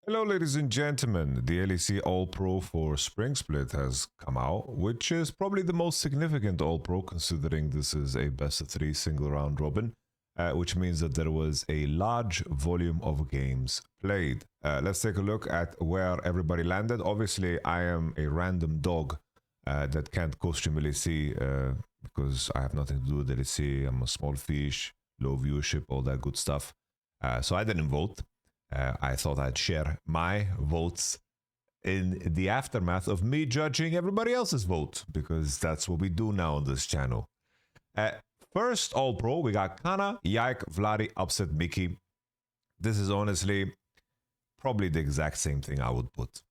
Hello ladies and gentlemen, the LEC All Pro for Spring Split has come out, which is probably the most significant All Pro considering this is a best of 3 single round robin, which means that there was a large volume of games played. Let's take a look at where everybody landed. Obviously I am a random dog that can't co-stream LEC because I have nothing to do with LEC. I'm a small fish, low viewership, all that good stuff. So I didn't vote. I thought I'd share my votes in the aftermath of me judging everybody else's vote, because that's what we do now on this channel. First All Pro, we got Kana, Yike, Vladi, Upset, Mickey. This is honestly probably the exact same thing I would put.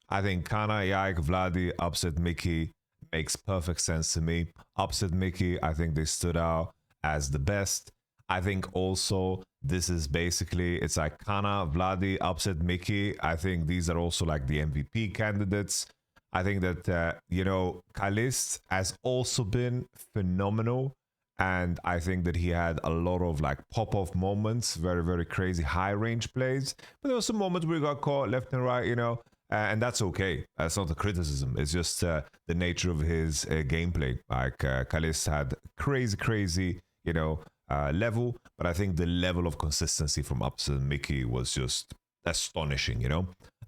I think Kana, Yike, Vladi, Upset, Mickey makes perfect sense to me. Upset, Mickey, I think they stood out as the best. I think also this is basically, it's like Kana, Vladi, Upset, Mickey. I think these are also like the MVP candidates. I think that, Kalist has also been phenomenal. And I think that he had a lot of like pop-off moments, very, very crazy high-range plays. But there were some moments where he got caught left and right, and that's okay. That's not a criticism. It's just the nature of his gameplay. Like Kalist had crazy, level, but I think the level of consistency from Upset and Mickey was just astonishing,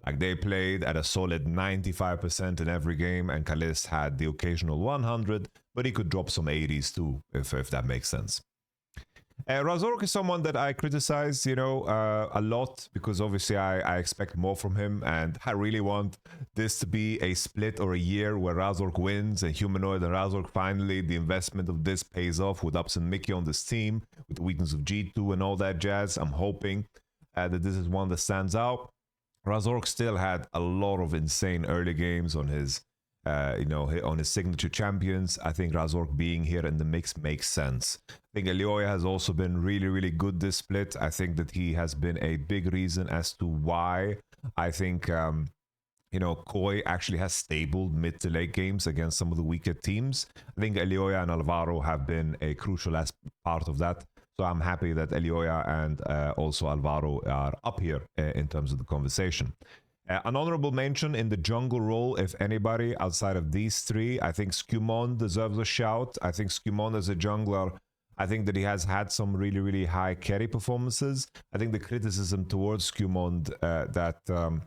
Like they played at a solid 95% in every game, and Kalist had the occasional 100, but he could drop some 80s too, if that makes sense. Razork is someone that I criticize, a lot, because obviously I expect more from him, and I really want this to be a split or a year where Razork wins and Humanoid and Razork finally, the investment of this pays off with Ups and Mickey on this team, with the weakness of G2 and all that jazz. I'm hoping that this is one that stands out. Razork still had a lot of insane early games on his on his signature champions. I think Razork being here in the mix makes sense. I think Elioya has also been really good this split. I think that he has been a big reason as to why I think Koi actually has stabled mid to late games against some of the weaker teams. I think Elioya and Alvaro have been a crucial part of that. So I'm happy that Elioya and also Alvaro are up here in terms of the conversation. An honorable mention in the jungle role, if anybody outside of these three, I think Skumon deserves a shout. I think Skumon as a jungler, I think that he has had some really high carry performances. I think the criticism towards Skumon that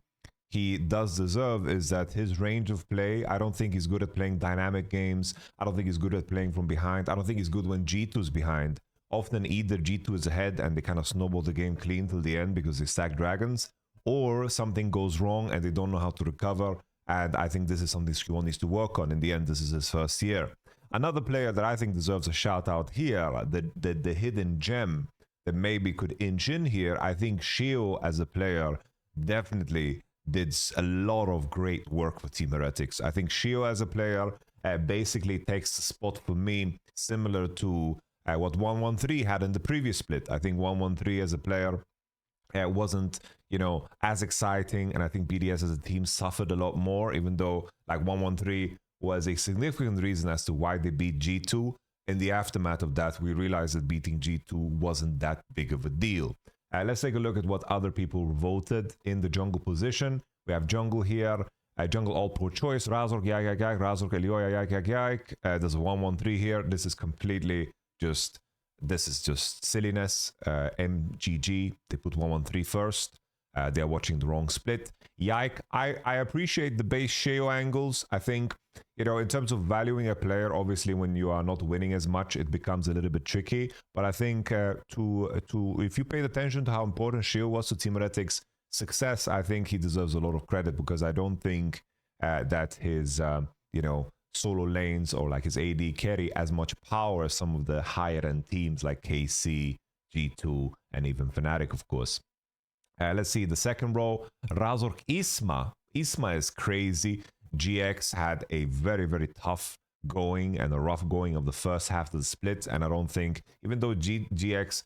he does deserve is that his range of play, I don't think he's good at playing dynamic games. I don't think he's good at playing from behind. I don't think he's good when G2's behind. Often either G2 is ahead and they kind of snowball the game clean till the end because they stack dragons, or something goes wrong and they don't know how to recover. And I think this is something Skumon needs to work on. In the end, this is his first year. Another player that I think deserves a shout out here, the hidden gem that maybe could inch in here, I think Shio as a player definitely did a lot of great work for Team Heretics. I think Shio as a player basically takes the spot for me similar to what 113 had in the previous split. I think 113 as a player wasn't, as exciting, and I think BDS as a team suffered a lot more, even though like 113 was a significant reason as to why they beat G2. In the aftermath of that, we realized that beating G2 wasn't that big of a deal. Let's take a look at what other people voted in the jungle position. We have jungle here, jungle all pro choice, Razork, Yike, Razork, Elioya, Yike. There's a 113 here. This is completely just... This is just silliness. MGG, they put 113 first. They're watching the wrong split. Yike, I appreciate the base Sheo angles. I think, in terms of valuing a player, obviously when you are not winning as much, it becomes a little bit tricky. But I think if you paid attention to how important Sheo was to Team Heretics' success, I think he deserves a lot of credit, because I don't think that his, solo lanes or like his AD carry as much power as some of the higher end teams like KC, G2, and even Fnatic, of course. Let's see the second row. Razork Isma. Isma is crazy. GX had a very tough going and a rough going of the first half of the split, and I don't think, even though GX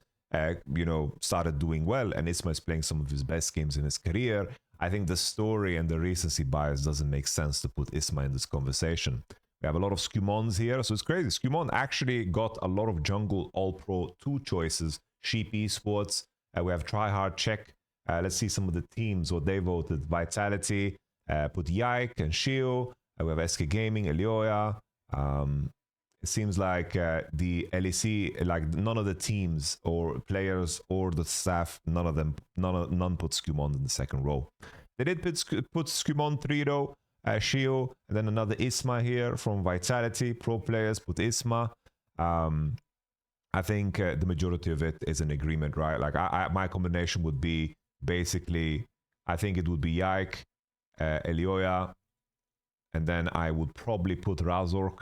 started doing well and Isma is playing some of his best games in his career, I think the story and the recency bias doesn't make sense to put Isma in this conversation. We have a lot of Skumons here, so it's crazy. Skumon actually got a lot of jungle all pro 2 choices. Sheep Esports, we have Tryhard Check, Let's see some of the teams, what they voted. Vitality put Yike and Shio. We have SK Gaming, Elioya. It seems like the LEC, like none of the teams or players or the staff, none put Skumond in the second row. They did put Skumond 3 though, Shio, and then another Isma here from Vitality. Pro players put Isma. I think the majority of it is an agreement, right? Like my combination would be basically, I think it would be Yike, Elioya, and then I would probably put Razork.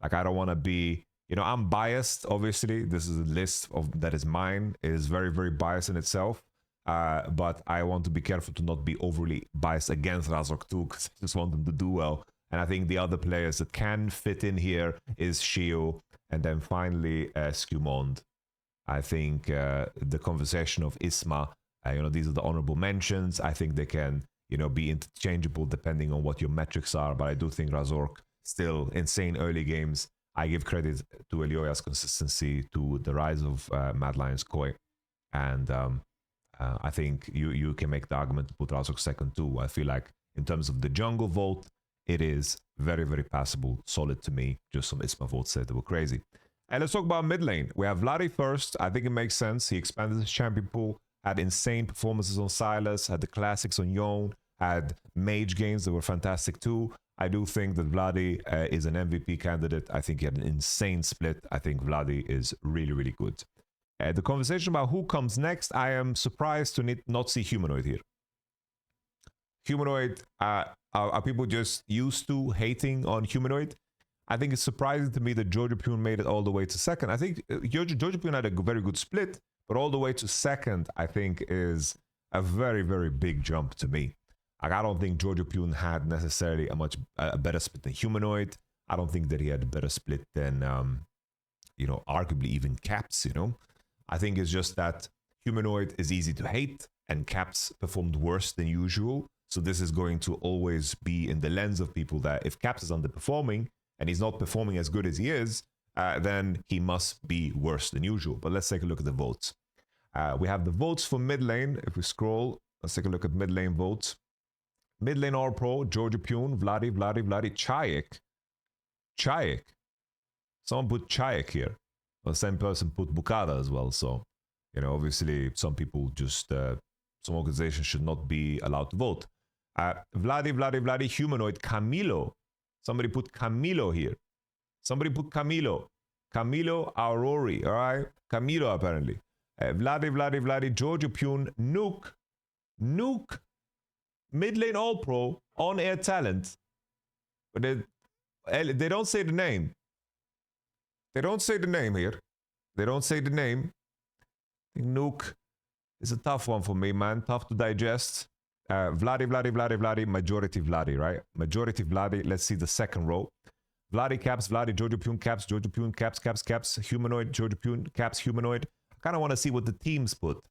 Like, I don't want to be, you know, I'm biased, obviously. This is a list that is mine. It is very, very biased in itself. But I want to be careful to not be overly biased against Razork too, because I just want them to do well. And I think the other players that can fit in here is Shio, and then finally Skumond. I think the conversation of Isma, you know, these are the honorable mentions. I think they can, you know, be interchangeable depending on what your metrics are. But I do think Razork, still insane early games. I give credit to Elioya's consistency, to the rise of Mad Lions Koi. And I think you can make the argument to put Razork second too. I feel like in terms of the jungle vote, it is very, very passable, solid to me. Just some Isma votes said they were crazy. And let's talk about mid lane. We have Vladi first. I think it makes sense. He expanded his champion pool, had insane performances on Sylas, had the classics on Yone, had mage games that were fantastic too. I do think that Vladi is an MVP candidate. I think he had an insane split. I think Vladi is really, really good. The conversation about who comes next, I am surprised to not see Humanoid here. Humanoid, are people just used to hating on Humanoid? I think it's surprising to me that Georgia Pune made it all the way to second. I think Georgia Pune had a very good split, but all the way to second, I think, is a very, very big jump to me. Like, I don't think Georgia Pune had necessarily a better split than Humanoid. I don't think that he had a better split than, you know, arguably even Caps, you know. I think it's just that Humanoid is easy to hate and Caps performed worse than usual. So this is going to always be in the lens of people that if Caps is underperforming and he's not performing as good as he is, then he must be worse than usual. But let's take a look at the votes. We have the votes for mid lane. If we scroll, let's take a look at mid lane votes. Mid lane All Pro, Georgia Pune, Vladi, Chayek. Someone put Chayek here. Well, the same person put Bukada as well. So, you know, obviously some people just, some organizations should not be allowed to vote. Vladi, Humanoid, Camilo. Somebody put Camilo here. Somebody put Camilo. Camilo Aurori, all right? Camilo, apparently. Vladi, Georgia Pune, Nuke. Mid lane All Pro, on-air talent. But they don't say the name. They don't say the name here. They don't say the name. I think Nuke is a tough one for me, man. Tough to digest. Vladi, majority Vladi, right? Majority Vladi. Let's see the second row. Vladi, Caps, Vladi, Georgia Pune, Caps, Georgia Pune, Caps, Humanoid, Georgia Pune, Caps, Humanoid. I kind of want to see what the teams put.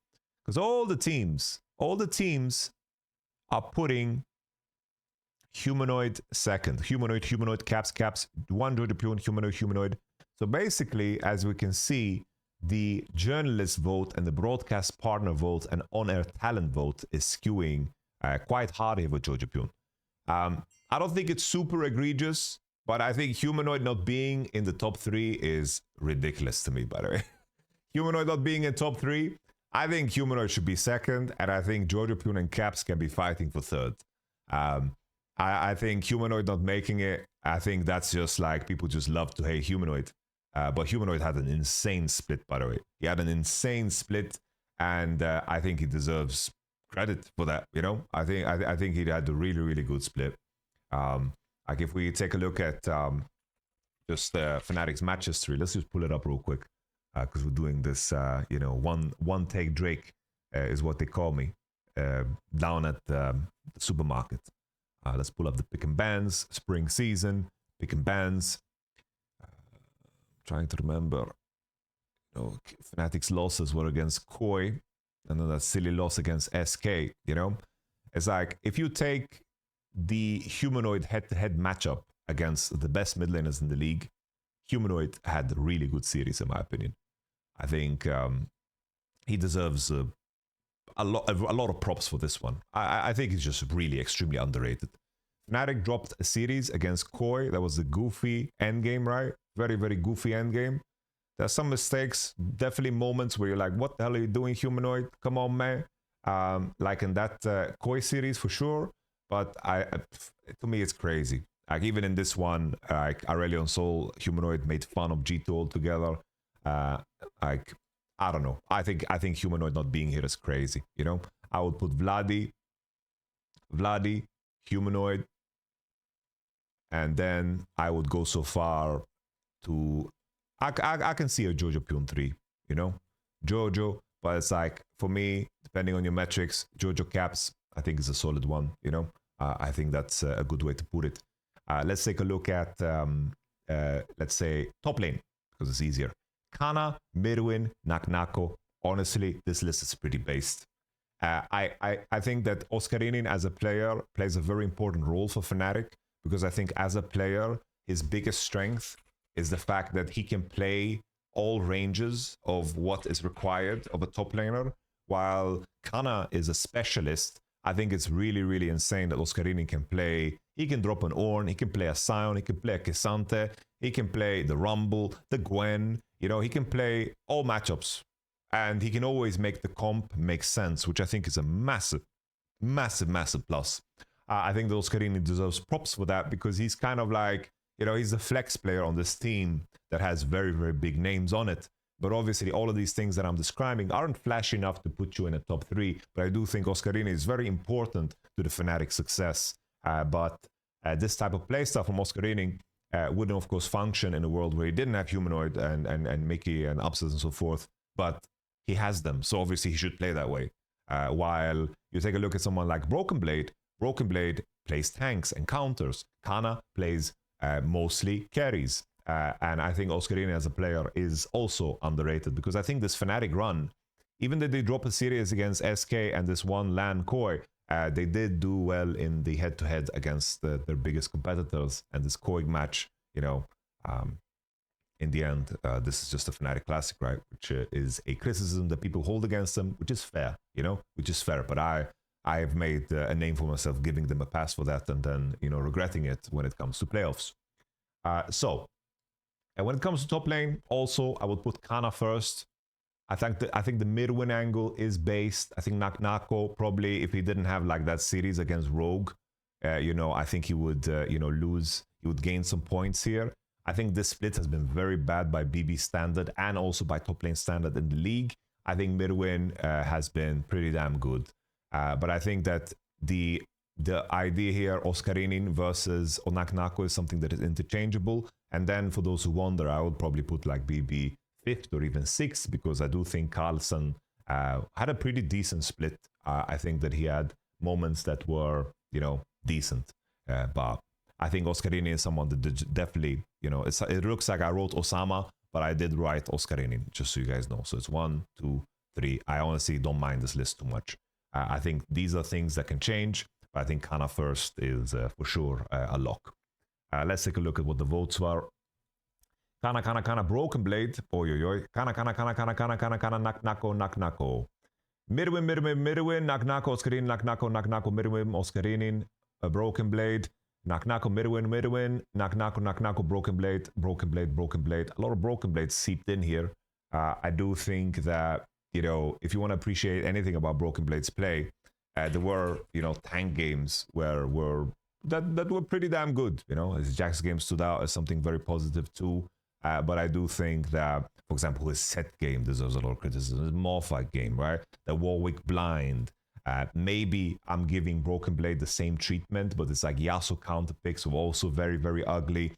Because all the teams are putting Humanoid second. Humanoid, Caps, one Georgia Pune, Humanoid. So basically, as we can see, the journalist vote and the broadcast partner vote and on-air talent vote is skewing quite hard here with Georgia Pune. I don't think it's super egregious, but I think Humanoid not being in the top 3 is ridiculous to me, by the way. Humanoid not being in top 3, I think Humanoid should be second, and I think Georgia Pune and Caps can be fighting for third. I think Humanoid not making it, I think that's just like people just love to hate Humanoid. But Humanoid had an insane split, by the way. He had an insane split, and I think he deserves credit for that. You know, I think he had a really, really good split. Like if we take a look at just Fnatic's match history, let's just pull it up real quick because we're doing this. You know, one take Drake is what they call me down at the supermarket. Let's pull up the pick and bans spring season pick and bans. Trying to remember, you know, Fnatic's losses were against Koi, and then that silly loss against SK. You know, it's like if you take the Humanoid head-to-head matchup against the best mid laners in the league, Humanoid had a really good series, in my opinion. I think he deserves a lot of props for this one. I think it's just really extremely underrated. Fnatic dropped a series against Koi. That was the goofy endgame, right? Very, very goofy endgame. There's some mistakes, definitely moments where you're like, what the hell are you doing, Humanoid? Come on, man. Like in that Koi series for sure. But to me, it's crazy. Like even in this one, like Aurelion Sol, Humanoid made fun of G2 altogether. Like, I don't know. I think Humanoid not being here is crazy, you know? I would put Vladi, Humanoid, and then I would go so far to... I can see a Jojo Pyun 3, you know? Jojo, but it's like, for me, depending on your metrics, Jojo Caps, I think is a solid one, you know? I think that's a good way to put it. Let's take a look at, let's say, top lane, because it's easier. Kana, Mirwin, Naknako. Honestly, this list is pretty based. I think that Oscarinin as a player plays a very important role for Fnatic, because I think as a player, his biggest strength is the fact that he can play all ranges of what is required of a top laner, while Kana is a specialist. I think it's really, really insane that Oscarinin can play. He can drop an Ornn, he can play a Sion, he can play a K'Sante, he can play the Rumble, the Gwen, you know, he can play all matchups. And he can always make the comp make sense, which I think is a massive, massive, massive plus. I think that Oscarinin deserves props for that, because he's kind of like, you know, he's the flex player on this team that has very, very big names on it. But obviously, all of these things that I'm describing aren't flashy enough to put you in a top 3. But I do think Oscarinin is very important to the Fnatic success. But this type of playstyle from Oscarinin wouldn't, of course, function in a world where he didn't have Humanoid and Mickey and Upsets and so forth. But he has them, so obviously he should play that way. While you take a look at someone like Broken Blade plays tanks and counters. Kana plays mostly carries. And I think Oscarinin as a player is also underrated, because I think this Fnatic run, even though they drop a series against SK and this one LAN Koi, they did do well in the head-to-head against their biggest competitors. And this Koi match, you know, in the end, this is just a Fnatic classic, right? Which is a criticism that people hold against them, which is fair, you know, which is fair. But I've made a name for myself giving them a pass for that, and then, you know, regretting it when it comes to playoffs. And when it comes to top lane, also, I would put Kana first. I think the mid-win angle is based. I think Naknako, probably, if he didn't have like that series against Rogue, you know, I think he would, you know, lose. He would gain some points here. I think this split has been very bad by BB standard and also by top lane standard in the league. I think mid-win has been pretty damn good. But I think that the idea here, Oscarinin versus Naknako, is something that is interchangeable. And then for those who wonder, I would probably put like BB 5th or even 6th, because I do think Carlson had a pretty decent split. I think that he had moments that were, you know, decent. But I think Oscarinin is someone that definitely, you know, it looks like I wrote Osama, but I did write Oscarinin, just so you guys know. So it's 1, 2, 3. I honestly don't mind this list too much. I think these are things that can change, but I think Kana first is for sure a lock. Let's take a look at what the votes were. Kana, Broken Blade. Oi, oi, oi. Kana, Naknako. Mirwin, Naknako, Oscarinin, Naknako, Mirwin, Oscarinin, Broken Blade. Naknako, Mirwin, Naknako, Broken Blade. A lot of Broken Blades seeped in here. I do think that, you know, if you want to appreciate anything about Broken Blade's play, there were, you know, tank games that were pretty damn good. You know, his Jax game stood out as something very positive too. But I do think that, for example, his set game deserves a lot of criticism. His Morphight game, right? The Warwick Blind. Maybe I'm giving Broken Blade the same treatment, but it's like Yasuo counter picks were also very, very ugly.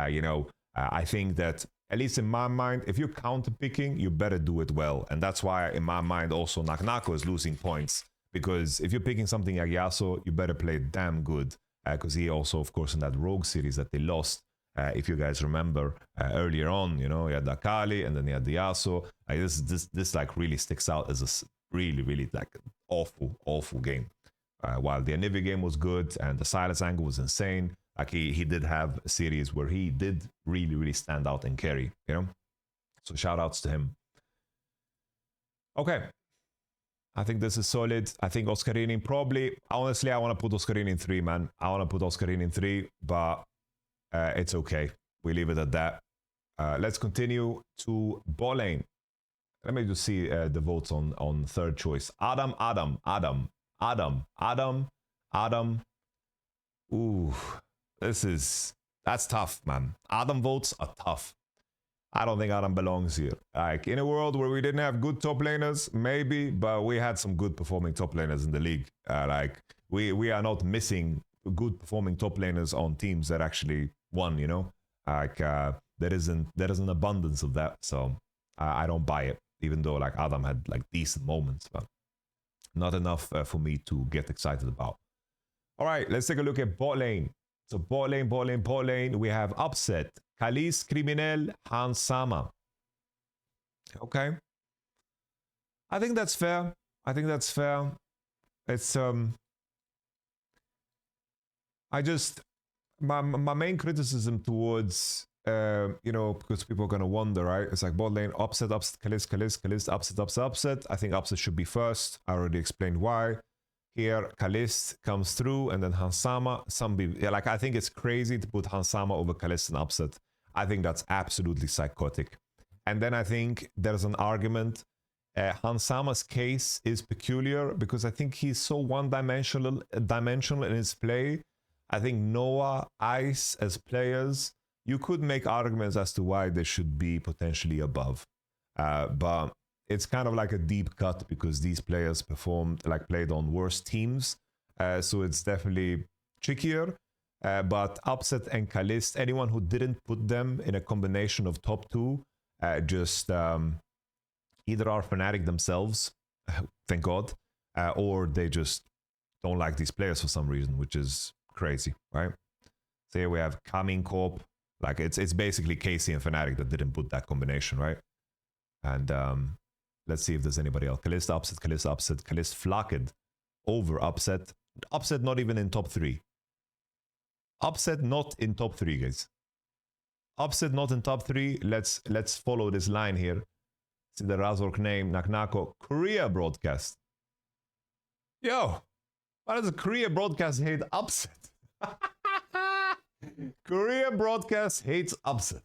You know, I think that, at least in my mind, if you're counter picking, you better do it well. And that's why, in my mind, also Naknako is losing points. Because if you're picking something like Yasuo, you better play damn good. Because he also, of course, in that Rogue series that they lost, if you guys remember earlier on, you know, he had the Akali and then he had the Yasuo. This like really sticks out as a really, really like awful game. While the Anivia game was good and the Silence angle was insane, like he did have a series where he did really, really stand out and carry, you know? So shout outs to him. Okay. I think this is solid. I think Oscarini probably, honestly, I want to put Oscarini in 3, man. I want to put Oscarini in 3, but it's okay. We leave it at that. Let's continue to bot lane. Let me just see the votes on third choice. Adam. Ooh, that's tough, man. Adam votes are tough. I don't think Adam belongs here. Like, in a world where we didn't have good top laners, maybe, but we had some good performing top laners in the league. Like, we are not missing good performing top laners on teams that actually won, you know? Like, there is an abundance of that, so I don't buy it, even though, like, Adam had, like, decent moments, but not enough for me to get excited about. All right, let's take a look at bot lane. So bot lane, we have Upset, Kalis, Criminel, Hans Sama. Okay. I think that's fair. It's my main criticism towards you know, because people are gonna wonder, right? It's like bot lane, Upset, Kalis, Upset. I think Upset should be first. I already explained why. Here, Kalist comes through, and then Hansama. Like, I think it's crazy to put Hansama over Kalist and Upset. I think that's absolutely psychotic. And then I think there's an argument. Hansama's case is peculiar because I think he's so one-dimensional in his play. I think Noah, Ice as players, you could make arguments as to why they should be potentially above. But it's kind of like a deep cut because these players played on worse teams. So it's definitely trickier. But Upset and Kalist, anyone who didn't put them in a combination of top 2, just either are Fnatic themselves, thank God, or they just don't like these players for some reason, which is crazy, right? So here we have Kamin Corp. Like, it's basically Casey and Fnatic that didn't put that combination, right? And let's see if there's anybody else. Kalist, Upset, Kalist, Flaked over Upset. Upset not even in top 3. Upset not in top 3, guys. Upset not in top 3. Let's follow this line here. See the Razork name, Naknako. Korea broadcast. Yo, why does a Korea broadcast hate Upset? Korea broadcast hates Upset.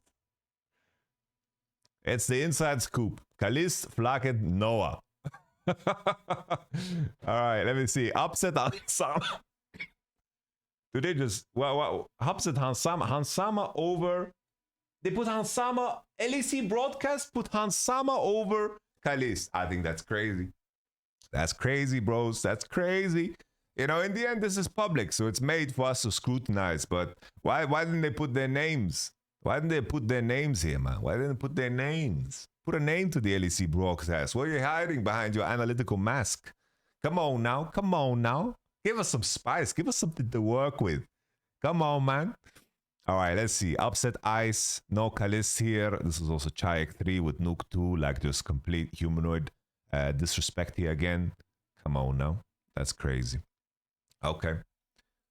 It's the inside scoop. Kalist, Flaked, Noah. All right, let me see. Upset Hansama. Do they just... Well, Upset Hansama over... They put Hansama... LEC broadcast put Hansama over Kalist. I think that's crazy. That's crazy, bros. That's crazy. You know, in the end, this is public, so it's made for us to scrutinize. But why didn't they put their names? Why didn't they put their names here, man? Why didn't they put their names? Put a name to the LEC broadcast. What are you hiding behind your analytical mask? Come on now. Come on now. Give us some spice. Give us something to work with. Come on, man. All right, let's see. Upset Ice. No Kalist here. This is also Chayek 3 with Nuke 2. Like, just complete humanoid disrespect here again. Come on now. That's crazy. Okay.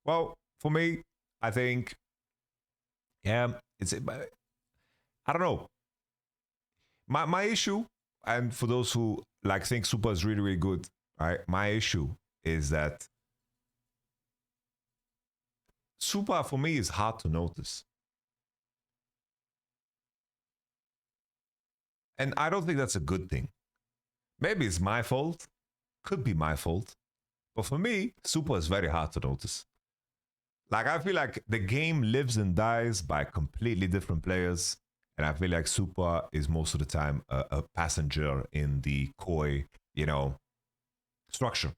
Well, for me, I think... Yeah, I don't know. My issue, and for those who like think Super is really, really good, right? My issue is that Super for me is hard to notice. And I don't think that's a good thing. Maybe it's my fault. Could be my fault. But for me, Super is very hard to notice. Like, I feel like the game lives and dies by completely different players. And I feel like Super is most of the time a passenger in the Koi, you know, structure.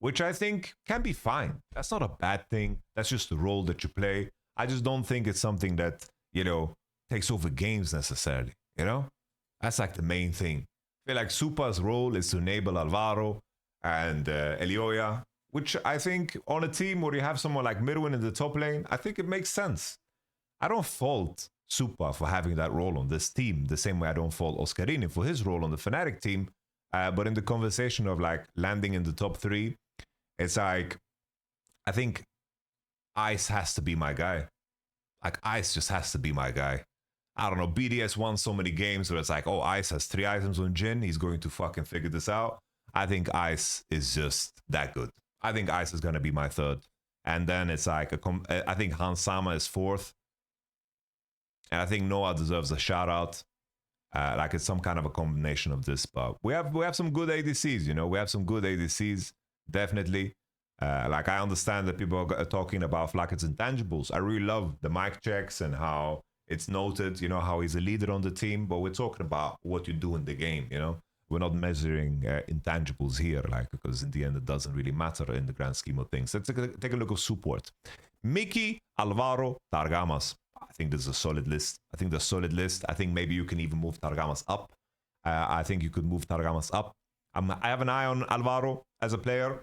Which I think can be fine. That's not a bad thing. That's just the role that you play. I just don't think it's something that, you know, takes over games necessarily, you know? That's like the main thing. I feel like Super's role is to enable Alvaro and Elioya, which I think on a team where you have someone like Mirwin in the top lane, I think it makes sense. I don't fault Super for having that role on this team, the same way I don't fault Oscarini for his role on the Fnatic team. But in the conversation of like landing in the top 3, it's like, I think Ice has to be my guy. Like, Ice just has to be my guy. I don't know, BDS won so many games where it's like, oh, Ice has 3 items on Jhin. He's going to fucking figure this out. I think Ice is just that good. I think Ice is going to be my third. And then it's like, I think Hans Sama is fourth. And I think Noah deserves a shout out. Like it's some kind of a combination of this, but we have some good ADCs, you know. We have some good ADCs, definitely. Like I understand that people are talking about like it's intangibles. I really love the mic checks and how it's noted, you know, how he's a leader on the team. But we're talking about what you do in the game, you know. We're not measuring intangibles here, like, because in the end it doesn't really matter in the grand scheme of things. Let's take a look at support. Mickey, Alvaro, Targamas. I think this is a solid list. I think that's a solid list. I think maybe you can even move Targamas up. I think you could move Targamas up. I have an eye on Alvaro as a player.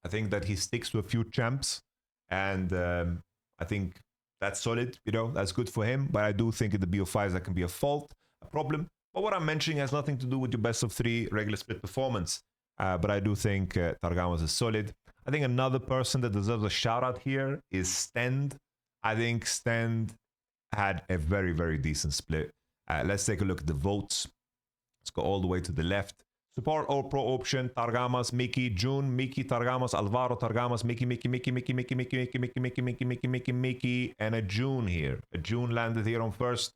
I think that he sticks to a few champs. And I think that's solid. You know, that's good for him. But I do think in the BO5s that can be a fault, a problem. But what I'm mentioning has nothing to do with your best of 3 regular split performance. But I do think Targamas is solid. I think another person that deserves a shout out here is Stend. I think Stend had a very, very decent split. Let's take a look at the votes. Let's go all the way to the left. Support All Pro option, Targamas, Mickey, June, Mickey, Targamas, Alvaro, Targamas, Mickey, and a June here. A June landed here on first.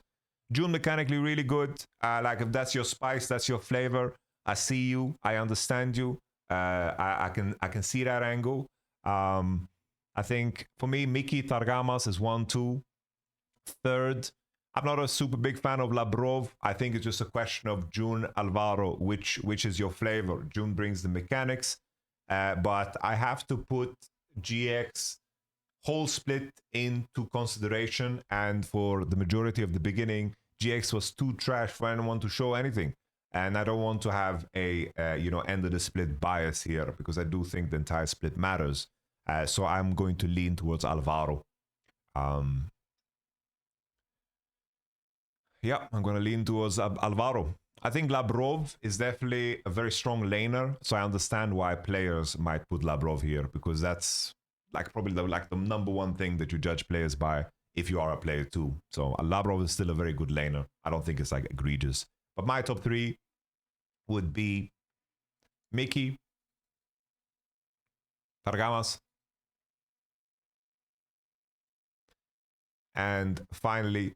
June mechanically really good. Like if that's your spice, that's your flavor. I see you. I understand you. I can see that angle. I think for me, Mickey Targamas is 1-2. Third, I'm not a super big fan of Labrov. I think it's just a question of June, Alvaro, which is your flavor. June brings the mechanics, but I have to put GX whole split into consideration. And for the majority of the beginning, GX was too trash for anyone to show anything. And I don't want to have a end of the split bias here, because I do think the entire split matters. So I'm going to lean towards Alvaro. Yeah, I'm going to lean towards Alvaro. I think Labrov is definitely a very strong laner, so I understand why players might put Labrov here, because that's like probably the number one thing that you judge players by if you are a player too. So Labrov is still a very good laner. I don't think it's like egregious. But my top 3 would be Mickey, Targamas, and finally,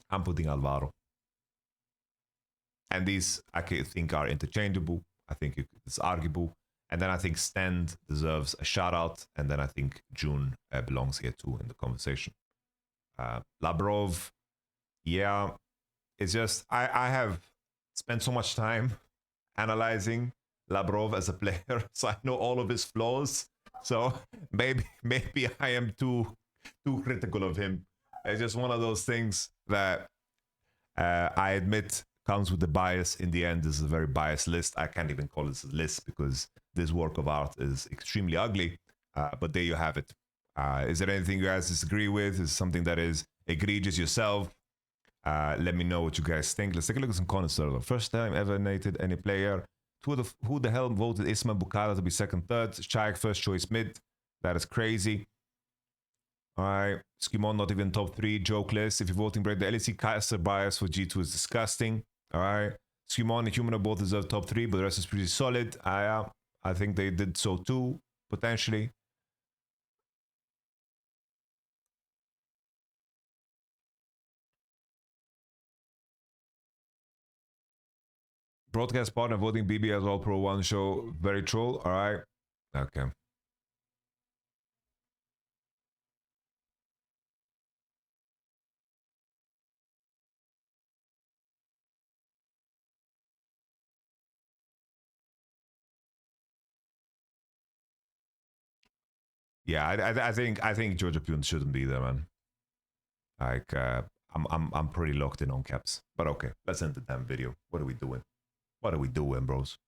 I'm putting Alvaro. And these I think are interchangeable. I think it's arguable. And then I think Stend deserves a shout out. And then I think June belongs here too in the conversation. Labrov, yeah, it's just I have spent so much time analyzing Labrov as a player, so I know all of his flaws. So maybe I am too critical of him. It's just one of those things that I admit comes with the bias. In the end, this is a very biased list. I can't even call this a list because this work of art is extremely ugly. But there you have it. Is there anything you guys disagree with? Is something that is egregious yourself? Let me know what you guys think. Let's take a look at some comments. First time ever nated any player. Who the hell voted Isma Bukala to be second, third? Chayak first choice mid. That is crazy. All right, Skimon not even top 3, jokeless. If you're voting break, the LEC caster bias for G2 is disgusting. All right, Skimon and Humano both deserve top 3, but the rest is pretty solid. I think they did so too, potentially. Broadcast partner voting BB as All Pro 1 show. Very troll. All right, okay. Yeah, I think Georgia Pune shouldn't be there, man. Like, I'm pretty locked in on caps. But okay, let's end the damn video. What are we doing? What are we doing, bros?